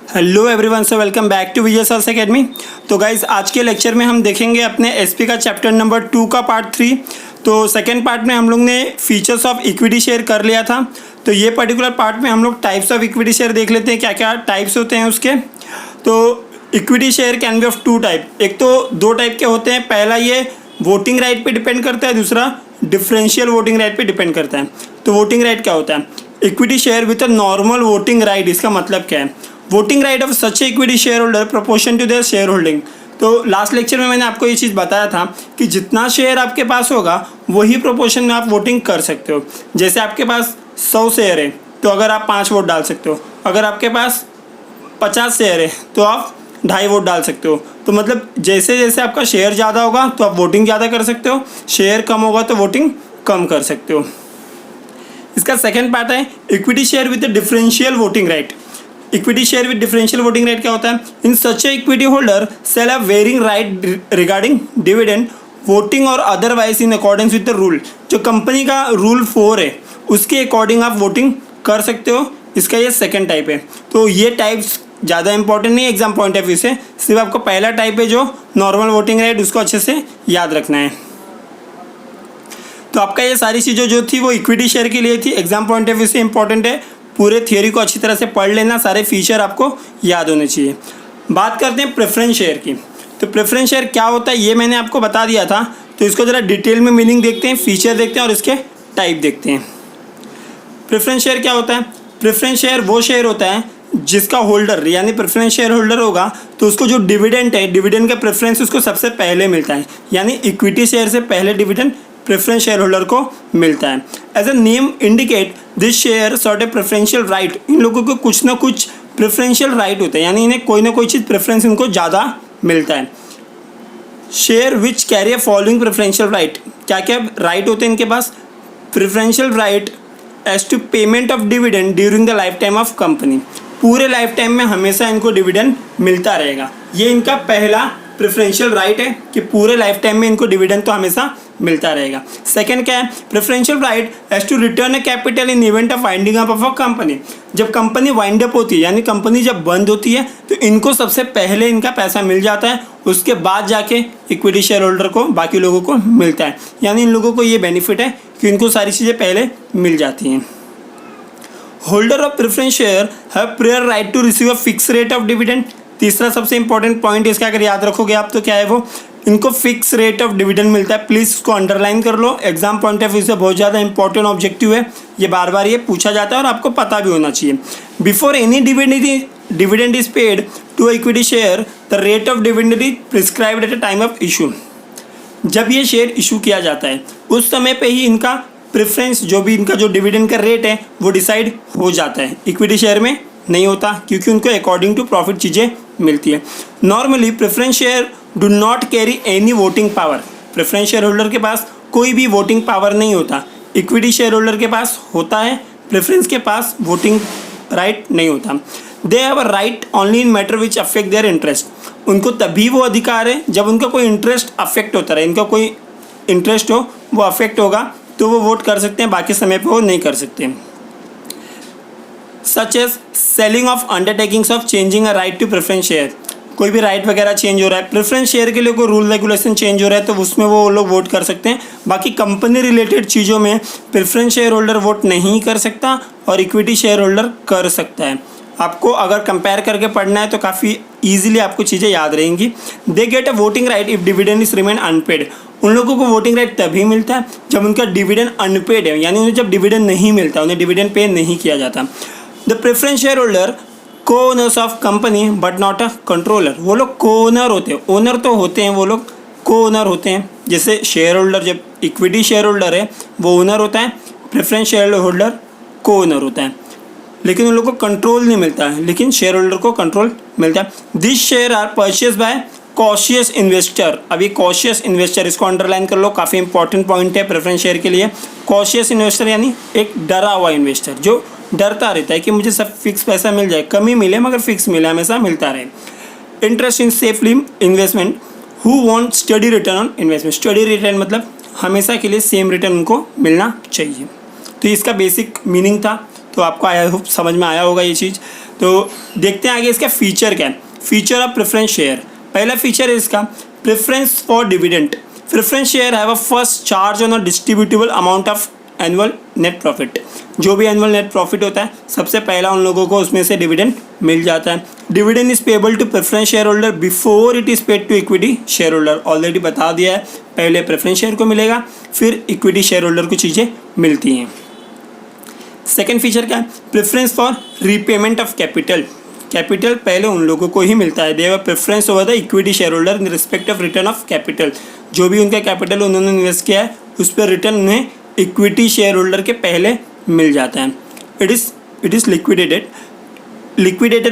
Hello everyone, so welcome back to Vijay सल्स academy. तो guys आज के लेक्चर में हम देखेंगे अपने एसपी का चैप्टर नंबर 2 का पार्ट 3। तो सेकेंड पार्ट में हम लोग ने फीचर्स ऑफ इक्विटी शेयर कर लिया था। तो ये पर्टिकुलर पार्ट में हम लोग टाइप्स ऑफ इक्विटी शेयर देख लेते हैं, क्या क्या टाइप्स होते हैं उसके। तो equity share can be of 2 type. एक तो 2 टाइप के होते हैं, पहला ये वोटिंग राइट पे डिपेंड करता है, दूसरा डिफरेंशियल वोटिंग राइट पे डिपेंड करता है। तो वोटिंग राइट क्या होता है? Equity share with a normal voting right, इसका मतलब क्या है? Voting right of such equity share holder proportion to their share holding. तो लास्ट लेक्चर में मैंने आपको ये चीज़ बताया था कि जितना शेयर आपके पास होगा वही प्रोपोर्शन में आप वोटिंग कर सकते हो। जैसे आपके पास 100 शेयर है तो अगर आप 5 वोट डाल सकते हो, अगर आपके पास 50 शेयर है तो आप 2.5 वोट डाल सकते हो। तो मतलब जैसे जैसे आपका शेयर ज़्यादा होगा तो आप वोटिंग ज़्यादा कर सकते हो, शेयर कम होगा तो वोटिंग कम कर सकते हो। इसका सेकेंड पार्ट है equity share with differential voting right. Equity share with differential voting right क्या होता है? In such a equity holder shall have varying right regarding dividend voting और otherwise in accordance with the rule. जो company का rule 4 है उसके according आप voting कर सकते हो। इसका ये सेकेंड टाइप है। तो ये टाइप्स ज़्यादा इंपॉर्टेंट नहीं है एग्जाम पॉइंट ऑफ व्यू से, सिर्फ आपको पहला टाइप है जो नॉर्मल वोटिंग राइट, उसको अच्छे से याद रखना है। तो आपका ये सारी चीज़ें जो थी वो इक्विटी शेयर के लिए थी, एग्जाम पॉइंट ऑफ व्यू से इंपॉर्टेंट है। पूरे थियोरी को अच्छी तरह से पढ़ लेना, सारे फीचर आपको याद होने चाहिए। बात करते हैं प्रेफरेंस शेयर की। तो प्रेफरेंस शेयर क्या होता है ये मैंने आपको बता दिया था। तो इसको ज़रा डिटेल में मीनिंग देखते हैं, फीचर देखते हैं और इसके टाइप देखते हैं। प्रेफरेंस शेयर क्या होता है? प्रेफरेंस शेयर वो शेयर होता है जिसका होल्डर यानी प्रेफरेंस शेयर होल्डर होगा तो उसको जो डिविडेंड है, डिविडेंड का प्रेफरेंस उसको सबसे पहले मिलता है। यानी इक्विटी शेयर से पहले डिविडेंड प्रेफरेंस शेयर होल्डर को मिलता है। As a name indicate this share sort a preferential right. इन लोगों को कुछ ना कुछ प्रेफरेंशियल राइट होता है, यानी इन्हें कोई ना कोई चीज़ प्रेफरेंस इनको ज़्यादा मिलता है। Share which carry a following preferential right. क्या क्या राइट होते हैं इनके पास? Preferential right as to payment of dividend during the life time of company. पूरे लाइफ टाइम में हमेशा इनको डिविडेंड मिलता रहेगा। ये इनका पहला प्रेफरेंशियल राइट है कि पूरे लाइफ टाइम में इनको डिविडेंड तो हमेशा मिलता रहेगा। सेकंड क्या है? Preferential right as to return a capital in event of winding up of a company. जब कंपनी वाइंड अप होती है यानी कंपनी जब बंद होती है तो इनको सबसे पहले इनका पैसा मिल जाता है, उसके बाद जाके इक्विटी शेयर होल्डर को, बाकी लोगों को मिलता है। यानी इन लोगों को ये बेनिफिट है कि इनको सारी चीज़ें पहले मिल जाती हैं। Holder of preference share have prior right to receive a fix rate of dividend. तीसरा सबसे इंपॉर्टेंट पॉइंट इसका अगर याद रखोगे आप तो क्या है वो? इनको फिक्स रेट ऑफ डिविडेंड मिलता है। प्लीज़ इसको अंडरलाइन कर लो, एग्जाम पॉइंट ऑफ व्यू से बहुत ज़्यादा इंपॉर्टेंट ऑब्जेक्टिव है। ये बार बार ये पूछा जाता है और आपको पता भी होना चाहिए। Before any dividend is paid to equity share the rate of dividend is prescribed at a time of issue. जब ये शेयर इशू किया जाता है उस समय पे ही इनका प्रेफरेंस, जो भी इनका जो डिविडेंड का रेट है वो डिसाइड हो जाता है। इक्विटी शेयर में नहीं होता क्योंकि उनको अकॉर्डिंग टू प्रॉफिट चीज़ें मिलती है। Normally preference share do not carry any voting power. Preference share holder के पास कोई भी वोटिंग पावर नहीं होता। इक्विटी शेयर होल्डर के पास होता है, प्रेफरेंस के पास वोटिंग राइट नहीं होता। They have a right only in matter which affect their interest. उनको तभी वो अधिकार है जब उनका कोई इंटरेस्ट अफेक्ट होता रहे। इनका कोई इंटरेस्ट हो, वो अफेक्ट होगा तो वो वोट कर सकते हैं, बाकी समय पे वो नहीं कर सकते। Such as selling of undertakings of changing a right to preference share. कोई भी राइट वगैरह चेंज हो रहा है, प्रेफरेंस शेयर के लिए कोई रूल रेगुलेशन चेंज हो रहा है तो उसमें वो लोग वोट कर सकते हैं। बाकी कंपनी रिलेटेड चीज़ों में प्रेफरेंस शेयर होल्डर वोट नहीं कर सकता और इक्विटी शेयर होल्डर कर सकता है। आपको अगर कंपेयर करके पढ़ना है तो काफ़ी ईजिली आपको चीज़ें याद रहेंगी। They get a voting right if dividend is remain unpaid. उन लोगों को वोटिंग राइट तभी मिलता है जब उनका डिविडेंड अनपेड है, यानी उन्हें जब डिविडेंड नहीं मिलता, उन्हें डिविडेंड पे नहीं किया जाता। The preference share holder co-owners of company but not a controller. वो लोग को-ओनर होते हैं, ओनर तो होते हैं, वो लोग को-ओनर होते हैं। जैसे शेयर होल्डर, जब इक्विटी शेयर होल्डर है वो ओनर होता है, प्रेफरेंस शेयर होल्डर को-ओनर होता है, लेकिन उन लोगों को कंट्रोल नहीं मिलता है, लेकिन शेयर होल्डर को कंट्रोल मिलता है। This share are purchase by cautious investor. अभी कॉशियस इन्वेस्टर, इसको अंडरलाइन कर लो, काफ़ी इंपॉर्टेंट पॉइंट है प्रेफरेंस शेयर के लिए। कॉशियस इन्वेस्टर यानी एक डरा हुआ इन्वेस्टर जो डरता रहता है कि मुझे सब फिक्स पैसा मिल जाए, कम ही मिले मगर फिक्स मिले, हमेशा मिलता रहे। Interest in safely investment who want study return on investment. Study return मतलब हमेशा के लिए सेम रिटर्न उनको मिलना चाहिए। तो इसका बेसिक मीनिंग था। तो तो आपको आई होप समझ में आया होगा ये चीज़। तो देखते हैं आगे इसका फीचर क्या है। फीचर ऑफ प्रेफरेंस शेयर, पहला फीचर है इसका preference for dividend. Preference share have a first charge on a distributable amount of annual net profit. जो भी एनुअल नेट प्रॉफिट होता है सबसे पहला उन लोगों को उसमें से डिविडेंड मिल जाता है। Dividend is payable to preference share holder before it is paid to equity share holder. Already बता दिया है, पहले प्रेफरेंस शेयर को मिलेगा फिर इक्विटी शेयर होल्डर को चीज़ें मिलती हैं। सेकेंड फीचर क्या है, preference for repayment of capital. Capital पहले उन लोगों को ही मिलता है, they have preference over the equity share holder in respect of return of capital. जो भी उनका कैपिटल उन्होंने इन्वेस्ट किया है उस पर रिटर्न उन्हें इक्विटी शेयर होल्डर के पहले मिल जाता है। इट इज़ लिक्विडेटेड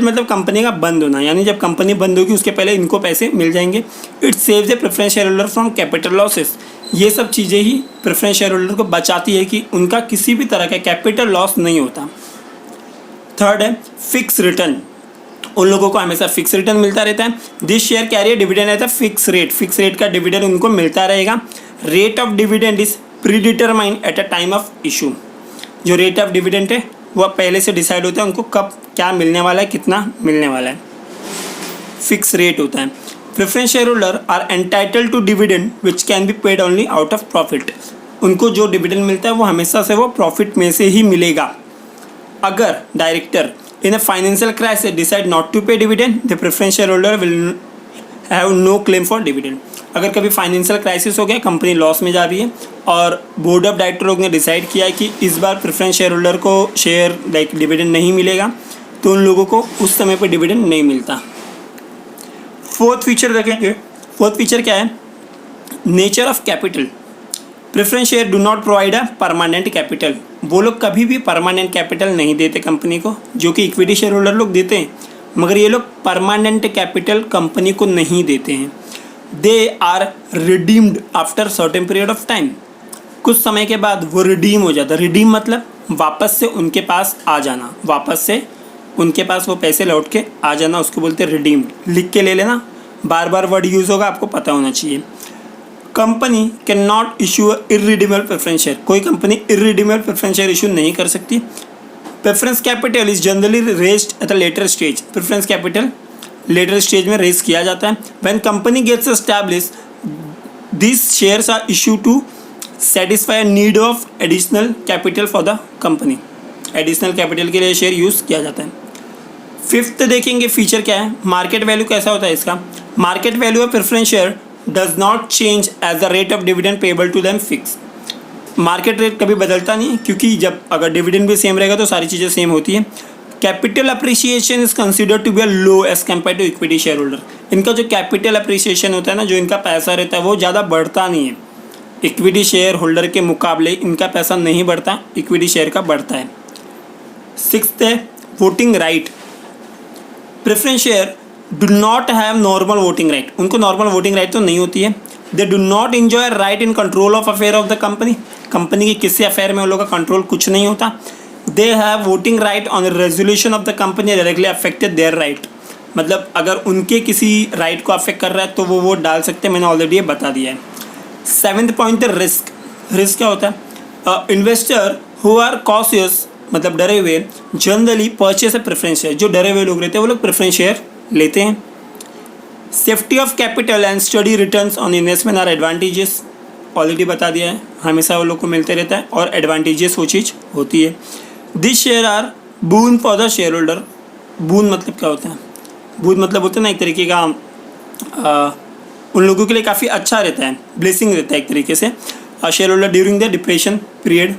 मतलब कंपनी का बंद होना, यानी जब कंपनी बंद होगी उसके पहले इनको पैसे मिल जाएंगे। It saves the preference share holder from capital losses. ये सब चीज़ें ही प्रेफरेंस शेयर होल्डर को बचाती है कि उनका किसी भी तरह का कैपिटल लॉस नहीं होता। थर्ड है फिक्स रिटर्न, उन लोगों को हमेशा फिक्स रिटर्न मिलता रहता है। This share carry dividend at a fix rate का डिविडेंड उनको मिलता रहेगा। Rate of dividend is predetermined eight a time of issue. जो रेट ऑफ डिविडेंड है वह पहले से डिसाइड होता है उनको कब क्या मिलने वाला है, कितना मिलने वाला है, फिक्स रेट होता है। Preference share holder are entitled to dividend which can be paid only out of profit. उनको जो डिविडेंड मिलता है वो हमेशा से वो प्रॉफिट में से ही मिलेगा। अगर director in a financial crisis decide not to pay dividend, the preference share holder will have no claim for dividend. अगर कभी फाइनेंशियल क्राइसिस हो गया, कंपनी लॉस में जा रही है और बोर्ड ऑफ डायरेक्टर लोग ने डिसाइड किया है कि इस बार प्रेफरेंस शेयर होल्डर को शेयर डिविडेंड नहीं मिलेगा, तो उन लोगों को उस समय पर डिविडेंड नहीं मिलता। फोर्थ फीचर देखेंगे। फोर्थ फीचर क्या है, nature of capital. Preference share do not provide a permanent capital. वो लोग कभी भी परमानेंट कैपिटल नहीं देते कंपनी को, जो कि इक्विटी शेयर होल्डर लोग देते हैं, मगर ये लोग परमानेंट कैपिटल कंपनी को नहीं देते हैं। They are redeemed after certain period of time. कुछ समय के बाद वो रिडीम हो जाता है। रिडीम मतलब वापस से उनके पास आ जाना, वापस से उनके पास वो पैसे लौट के आ जाना, उसको बोलते हैं रिडीम्ड। लिख के ले लेना, बार बार वर्ड यूज़ होगा, आपको पता होना चाहिए। Company can not issue irredeemable preference share. कोई company irredeemable preference share issue नहीं कर सकती। Preference capital is generally raised at a later stage. Preference capital later stage में रेज किया जाता है। When company gets established, this shares are issue to satisfy need of additional capital for the company. Additional capital के लिए share use किया जाता है। Fifth देखेंगे फीचर क्या है, मार्केट वैल्यू कैसा होता है इसका। Market value of preference share does not change as the rate of dividend payable to them fix. Market rate कभी बदलता नहीं है, क्योंकि जब अगर डिविडेंड भी सेम रहेगा तो सारी चीज़ें सेम होती हैं। Capital appreciation is considered to be a low as compare to equity share holder. इनका जो कैपिटल अप्रिसिएशन होता है ना, जो इनका पैसा रहता है वो ज़्यादा बढ़ता नहीं है। इक्विटी शेयर होल्डर के मुकाबले इनका पैसा नहीं बढ़ता, इक्विटी शेयर का बढ़ता है। सिक्स्थ है voting right. Preference share do not have normal voting right. उनको नॉर्मल वोटिंग राइट तो नहीं होती है। They do not enjoy right in control of affair of the company. Company के किसी अफेयर में उन लोगों का कंट्रोल कुछ नहीं होता। They have voting right on resolution of the company directly affected their right. मतलब अगर उनके किसी राइट को अफेक्ट कर रहा है तो वो वोट डाल सकते हैं, मैंने ऑलरेडी ये बता दिया है। सेवेंथ पॉइंट है रिस्क। रिस्क क्या होता है, इन्वेस्टर हु आर कॉशियस मतलब डरे हुए जनरली परचेस ए प्रेफरेंस शेयर। जो डरे हुए लोग रहते हैं वो लोग प्रेफरेंस शेयर लेते हैं। Safety of capital and steady returns on investment are advantages. Already बता दिया है, हमेशा वो लोग को मिलते रहता है और एडवांटेजेस वो चीज़ होती है। This share are boon for the share holder. Boon मतलब क्या होता है, बून मतलब होता है ना एक तरीके का उन लोगों के लिए काफ़ी अच्छा रहता है, ब्लेसिंग रहता है एक तरीके से। Share holder during the depression period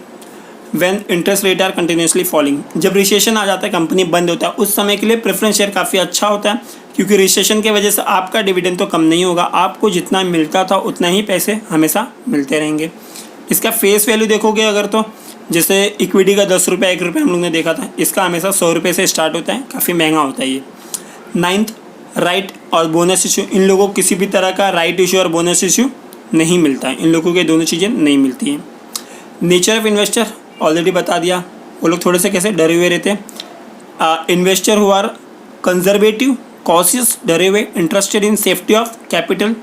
when interest rate are continuously falling. जब रिसेशन आ जाता है, कंपनी बंद होता है, उस समय के लिए प्रेफरेंस शेयर काफ़ी अच्छा होता है, क्योंकि रिसेशन की वजह से आपका डिविडेंड तो कम नहीं होगा, आपको जितना मिलता था उतना ही पैसे हमेशा मिलते रहेंगे। इसका फेस वैल्यू देखोगे अगर तो जैसे इक्विटी का 10 रुपये 1 रुपये हम लोग ने देखा था, इसका हमेशा 100 रुपये से स्टार्ट होता है, काफ़ी महंगा होता है ये। नाइन्थ राइट और बोनस इशू। इन लोगों को किसी भी तरह का राइट इशू और बोनस इशू नहीं मिलता है, इन लोगों के दोनों चीज़ें नहीं मिलती हैं। नेचर ऑफ इन्वेस्टर ऑलरेडी बता दिया, वो लोग थोड़े से कैसे डरे हुए रहते हैं। Investor who are conservative, cautious, डरे हुए, interested in safety of capital,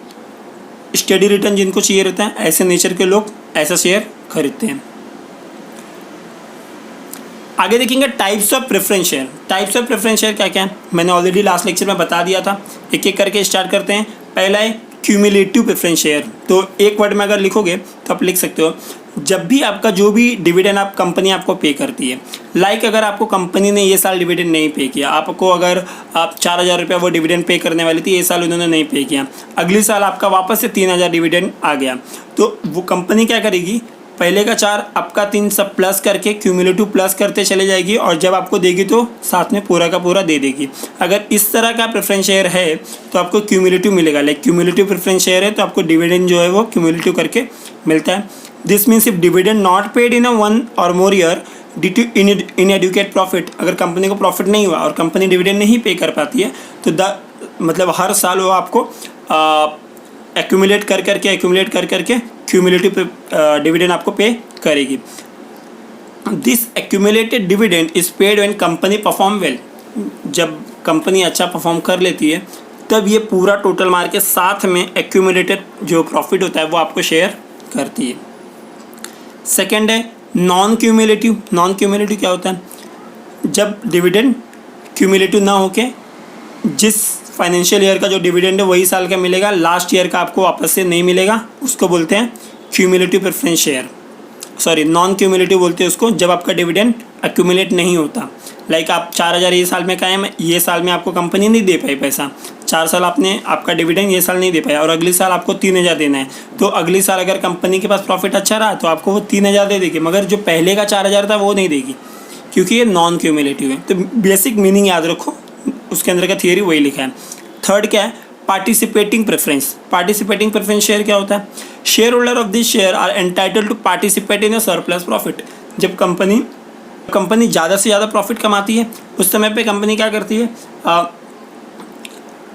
steady return जिनको चाहिए रहता है, ऐसे नेचर के लोग ऐसा शेयर खरीदते हैं। आगे देखेंगे types of preference share. Types of preference share क्या क्या है मैंने ऑलरेडी लास्ट लेक्चर में बता दिया था। एक एक करके स्टार्ट करते हैं। पहला है क्यूमुलेटिव प्रेफरेंस शेयर। तो एक वर्ड में अगर लिखोगे तो आप लिख सकते हो जब भी आपका जो भी डिविडेंड आप कंपनी आपको पे करती है, लाइक अगर आपको कंपनी ने ये साल डिविडेंड नहीं पे किया, आपको अगर आप 4,000 रुपये वो डिविडेंड पे करने वाली थी, ये साल उन्होंने नहीं पे किया, अगले साल आपका वापस से 3,000 डिविडेंड आ गया, तो वो कंपनी क्या करेगी, पहले का 4 आपका 3 सब प्लस करके क्यूमुलेटिव प्लस करते चले जाएगी और जब आपको देगी तो साथ में पूरा का पूरा दे देगी। अगर इस तरह का प्रेफरेंस शेयर है तो आपको क्यूमुलेटिव मिलेगा। लाइक क्यूमुलेटिव प्रेफरेंस शेयर है तो आपको डिविडेंड जो है वो क्यूमुलेटिव करके मिलता है। This means if dividend not paid in a 1 or more year due to inadequate profit, अगर कंपनी को प्रॉफिट नहीं हुआ और कंपनी डिविडेंड नहीं पे कर पाती है तो मतलब हर साल वो आपको एक्यूमुलेट कर करके क्यूमुलेटिव डिविडेंड आपको पे करेगी। This accumulated dividend is paid when company perform well. जब कंपनी अच्छा परफॉर्म कर लेती है तब ये पूरा टोटल मार के साथ में एक्यूमुलेटेड जो प्रॉफिट होता है वो आपको शेयर करती है। सेकेंड है नॉन क्यूमुलेटिव। नॉन क्यूमुलेटिव क्या होता है, जब डिविडेंड क्यूमुलेटिव ना होके जिस फाइनेंशियल ईयर का जो डिविडेंड है वही साल का मिलेगा, लास्ट ईयर का आपको वापस से नहीं मिलेगा, उसको बोलते हैं cumulative preference share. Sorry, non cumulative बोलते हैं उसको जब आपका डिविडेंड एक्यूमुलेट नहीं होता। लाइक आप 4,000 ये साल में कायम, ये साल में आपको कंपनी नहीं दे पाई पैसा, 4 साल आपने आपका डिविडेंड ये साल नहीं दे पाया और अगले साल आपको 3,000 देना है, तो अगले साल अगर कंपनी के पास प्रॉफिट अच्छा रहा तो आपको वो 3,000 दे देगी, मगर जो पहले का 4,000 था वो नहीं देगी क्योंकि ये नॉन क्यूमुलेटिव है। तो बेसिक मीनिंग याद रखो, उसके अंदर का थियरी वही लिखा है। थर्ड क्या है, participating preference. Participating preference share क्या होता है, share holder of this share are entitled to participate in a surplus profit. जब कंपनी ज़्यादा से ज़्यादा प्रॉफिट कमाती है उस समय पे कंपनी क्या करती है,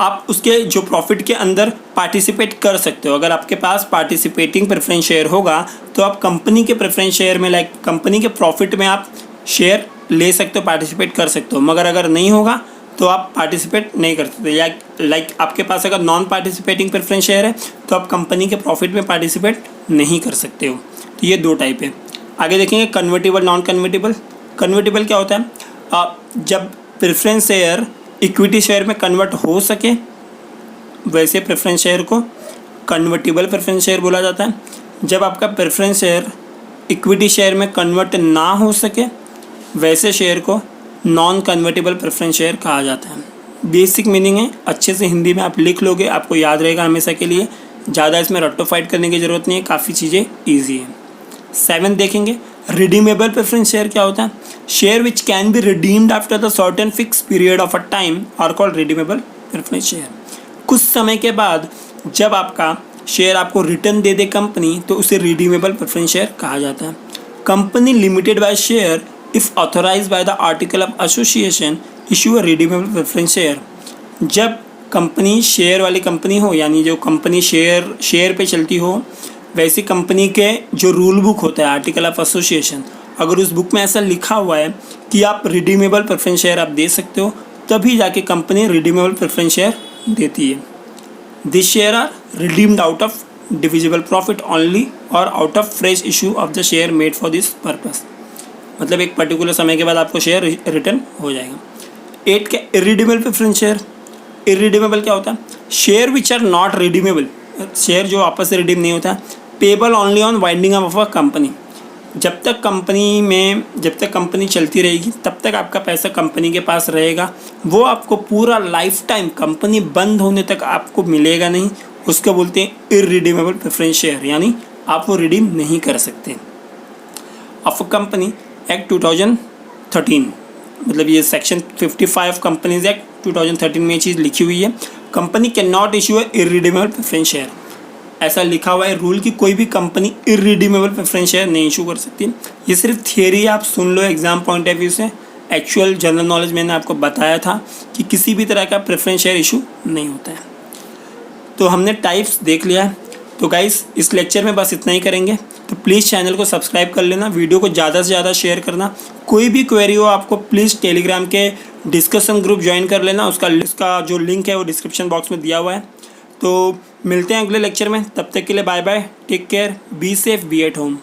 आप उसके जो प्रॉफिट के अंदर पार्टिसिपेट कर सकते हो। अगर आपके पास पार्टिसिपेटिंग प्रेफरेंस शेयर होगा तो आप कंपनी के प्रेफरेंस शेयर में, लाइक कंपनी के प्रॉफिट में आप शेयर ले सकते हो, पार्टिसिपेट कर सकते हो, मगर अगर नहीं होगा तो आप पार्टिसिपेट नहीं कर सकते। या लाइक आपके पास अगर नॉन पार्टिसिपेटिंग प्रेफरेंस शेयर है तो आप कंपनी के प्रॉफिट में पार्टिसिपेट नहीं कर सकते हो। तो ये 2 टाइप है। आगे देखेंगे कन्वर्टेबल, नॉन कन्वर्टेबल। कन्वर्टेबल क्या होता है, जब प्रेफरेंस शेयर इक्विटी शेयर में कन्वर्ट हो सके वैसे प्रेफरेंस शेयर को कन्वर्टेबल प्रेफरेंस शेयर बोला जाता है। जब आपका प्रेफरेंस शेयर इक्विटी शेयर में कन्वर्ट ना हो सके वैसे शेयर को नॉन कन्वर्टेबल प्रेफरेंस शेयर कहा जाता है। बेसिक मीनिंग है, अच्छे से हिंदी में आप लिख लोगे, आपको याद रहेगा हमेशा के लिए, ज़्यादा इसमें रट्टो फाइट करने की ज़रूरत नहीं है, काफ़ी चीज़ें ईजी है। 7 देखेंगे रिडीमेबल प्रेफरेंस शेयर क्या होता है, share which can be redeemed after the certain fix period of a time are called redeemable preference share. कुछ समय के बाद जब आपका शेयर आपको रिटर्न दे दे कंपनी तो उसे रिडीमेबल प्रेफरेंस शेयर कहा जाता है। Company limited by share if authorise by the article of association issue a redeemable preference share. जब कंपनी शेयर वाली कंपनी हो, यानी जो कंपनी शेयर पे चलती हो, वैसी कंपनी के जो रूल बुक होता है आर्टिकल ऑफ एसोसिएशन, अगर उस बुक में ऐसा लिखा हुआ है कि आप रिडीमेबल प्रेफरेंस शेयर आप दे सकते हो, तभी जाके कंपनी रिडीमेबल प्रेफरेंस शेयर देती है। This share are redeemed out of divisible profit only or out of fresh issue of the share made for this purpose. मतलब एक पर्टिकुलर समय के बाद आपको शेयर रिटर्न हो जाएगा। 8 के इरिडीमेबल प्रेफरेंस शेयर। इरिडीमेबल क्या होता है, share which are not redeemable, share जो वापस से रिडीम नहीं होता, payable only on winding off a company. जब तक कंपनी चलती रहेगी तब तक आपका पैसा कंपनी के पास रहेगा, वो आपको पूरा लाइफ टाइम कंपनी बंद होने तक आपको मिलेगा नहीं, उसको बोलते हैं इरिडीमेबल प्रेफरेंस शेयर, यानी आप वो रिडीम नहीं कर सकते। ऑफ कंपनी एक्ट 2013, मतलब ये सेक्शन 55 कंपनीज एक्ट 2013 में ये चीज़ लिखी हुई है, company can not issue a irredeemable preference share. ऐसा लिखा हुआ है रूल कि कोई भी कंपनी इरिडीमेबल प्रेफरेंस शेयर नहीं इशू कर सकती। ये सिर्फ थियरी आप सुन लो एग्जाम पॉइंट ऑफ व्यू से, एक्चुअल जनरल नॉलेज मैंने आपको बताया था कि किसी भी तरह का प्रेफरेंस शेयर इशू नहीं होता है। तो हमने टाइप्स देख लिया है। तो गाइस इस लेक्चर में बस इतना ही करेंगे, तो प्लीज़ चैनल को सब्सक्राइब कर लेना, वीडियो को ज़्यादा से ज़्यादा शेयर करना। कोई भी क्वेरी हो आपको प्लीज़ टेलीग्राम के डिस्कशन ग्रुप ज्वाइन कर लेना, उसका जो लिंक है वो डिस्क्रिप्शन बॉक्स में दिया हुआ है। तो मिलते हैं अगले लेक्चर में, तब तक के लिए bye bye, take care, be safe, be at home.